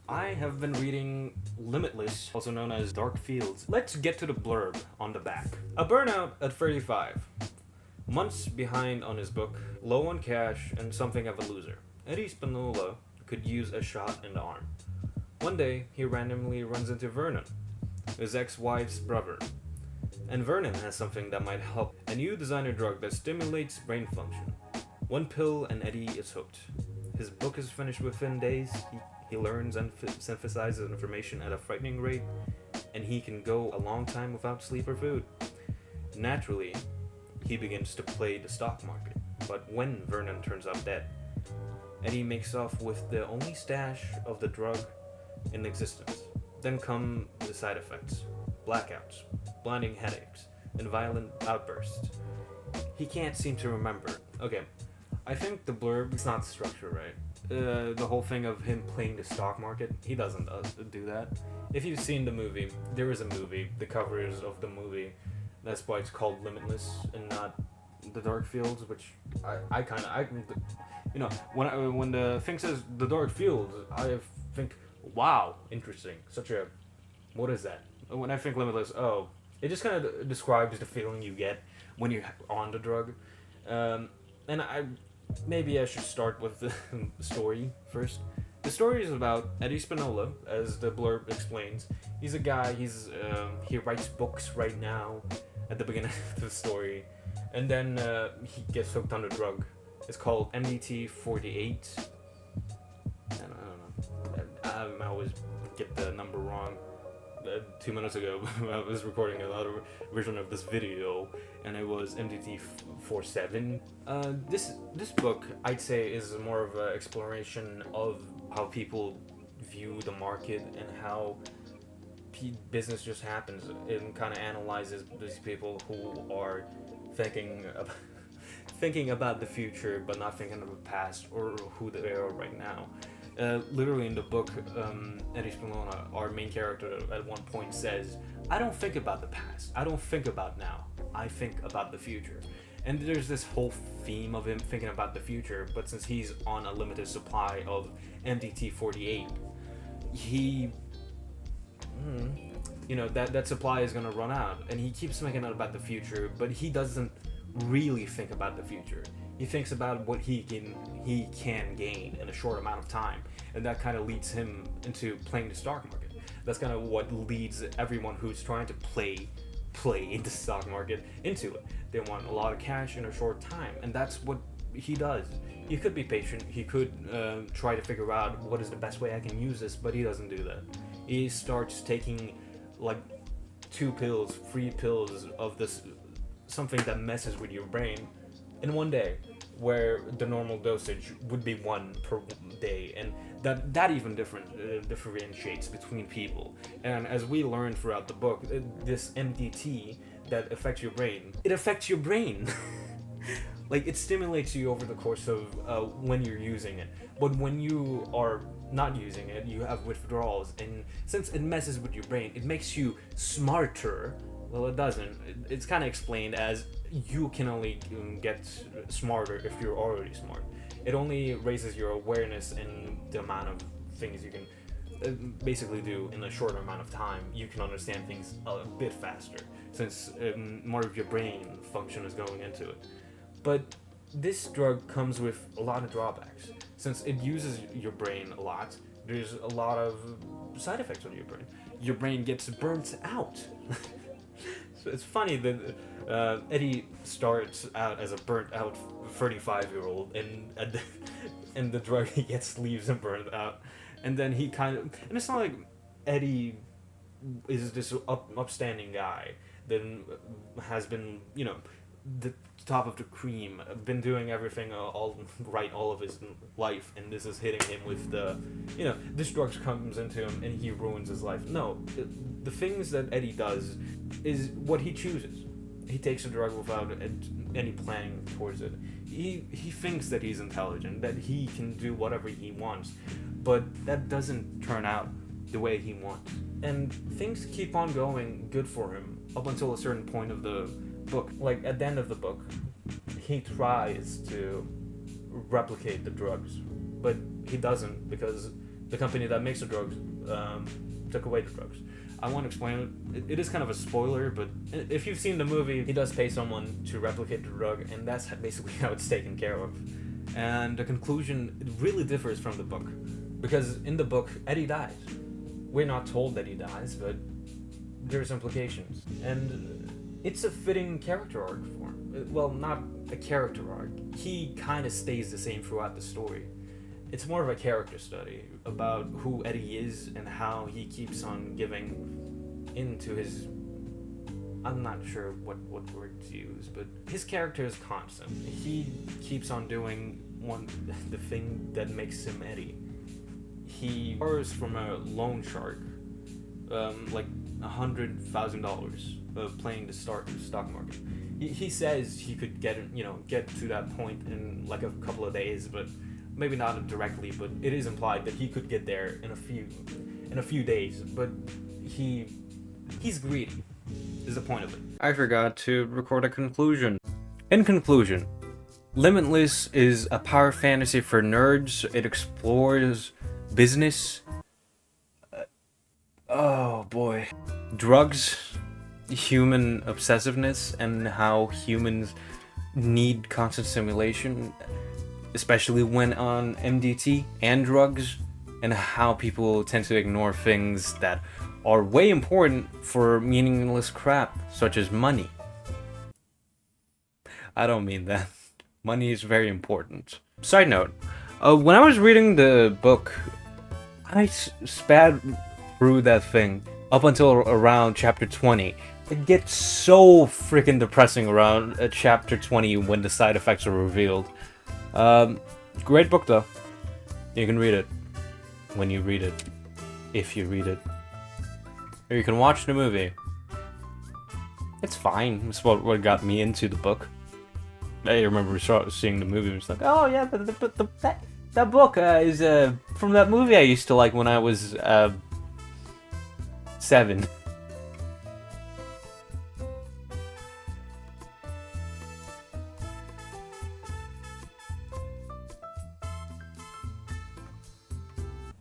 I have been reading Limitless, also known as Dark Fields. Let's get to the blurb on the back. A burnout at 35. Months behind on his book, low on cash, and something of a loser. Eddy Spanola could use a shot in the arm. One day, he randomly runs into Vernon, his ex-wife's brother. And Vernon has something that might help. A new designer drug that stimulates brain function. One pill and Eddy is hooked. His book is finished within days. He learns and synthesizes information at a frightening rate, and he can go a long time without sleep or food. Naturally, he begins to play the stock market. But when Vernon turns up dead, Eddy makes off with the only stash of the drug in existence. Then come the side effects: blackouts, blinding headaches, and violent outbursts. He can't seem to remember. Okay, I think the blurb is not structured right. The whole thing of him playing the stock market, he doesn't do that. If you've seen the movie, there is a movie, the covers of the movie, that's why it's called Limitless and not The Dark Fields, which I when the thing says The Dark Fields, I think, wow, interesting, what is that? When I think Limitless, it just kind of describes the feeling you get when you're on the drug. Maybe I should start with the story first. The story is about Eddy Spanola, as the blurb explains. He's a guy, he writes books right now at the beginning of the story. And then he gets hooked on the drug. It's called MDT-48. I don't know. I always get the number wrong. 2 minutes ago, I was recording another version of this video, and it was MDT-47. This book, I'd say, is more of an exploration of how people view the market and how business just happens. It kind of analyzes these people who are thinking about the future, but not thinking of the past or who they are right now. Literally in the book, Eddy Spanola, our main character, at one point says, "I don't think about the past. I don't think about now. I think about the future." And there's this whole theme of him thinking about the future, but since he's on a limited supply of MDT-48, that supply is gonna run out, and he keeps thinking about the future, but he doesn't really think about the future. He thinks about what he can gain in a short amount of time, and that kind of leads him into playing the stock market. That's kind of what leads everyone who's trying to play in the stock market into it. They want a lot of cash in a short time, and that's what he does. He could be patient. He could try to figure out what is the best way I can use this, but he doesn't do that. He starts taking like 2 pills, 3 pills of this, something that messes with your brain, in one day, where the normal dosage would be 1 per day, and that even differentiates between people. And as we learn throughout the book, this MDT that affects your brain, it affects your brain. Like, it stimulates you over the course of when you're using it, but when you are not using it, you have withdrawals, and since it messes with your brain, it makes you smarter. Well, it doesn't. It's kind of explained as you can only get smarter if you're already smart. It only raises your awareness and the amount of things you can basically do in a shorter amount of time. You can understand things a bit faster, since more of your brain function is going into it. But this drug comes with a lot of drawbacks. Since it uses your brain a lot, there's a lot of side effects on your brain. Your brain gets burnt out. So it's funny that Eddy starts out as a burnt out 35-year-old, and the drug he gets leaves him burnt out, and then and it's not like Eddy is this upstanding guy that has been, the top of the cream, been doing everything all right all of his life, and this is hitting him with this drug comes into him and he ruins his life. No, the things that Eddy does is what he chooses. He takes a drug without any planning towards it. He thinks that he's intelligent, that he can do whatever he wants, but that doesn't turn out the way he wants. And things keep on going good for him up until a certain point of the book. Like, at the end of the book, he tries to replicate the drugs, but he doesn't, because the company that makes the drugs, took away the drugs. I won't explain it. It is kind of a spoiler, but if you've seen the movie, he does pay someone to replicate the drug, and that's basically how it's taken care of. And the conclusion, it really differs from the book, because in the book, Eddie dies. We're not told that he dies, but there's implications, and it's a fitting character arc for him. Well, not a character arc. He kind of stays the same throughout the story. It's more of a character study about who Eddie is and how he keeps on giving into his... I'm not sure what word to use, but his character is constant. He keeps on doing the thing that makes him Eddie. He borrows from a loan shark, like $100,000 playing the stock market. He says he could get to that point in like a couple of days, but maybe not directly. But it is implied that he could get there in a few days. But he's greedy, is the point of it. I forgot to record a conclusion. In conclusion, Limitless is a power fantasy for nerds. It explores business. Oh boy. Drugs, human obsessiveness, and how humans need constant stimulation, especially when on MDT and drugs, and how people tend to ignore things that are way important for meaningless crap, such as money. I don't mean that. Money is very important. Side note, when I was reading the book, I spat through that thing up until around chapter 20. It gets so freaking depressing around chapter 20 when the side effects are revealed. Great book though. You can read it when you read it, if you read it. Or you can watch the movie. It's fine. It's what got me into the book. I remember seeing the movie and was like, oh yeah, but that book is from that movie I used to like when I was 7.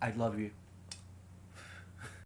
I love you.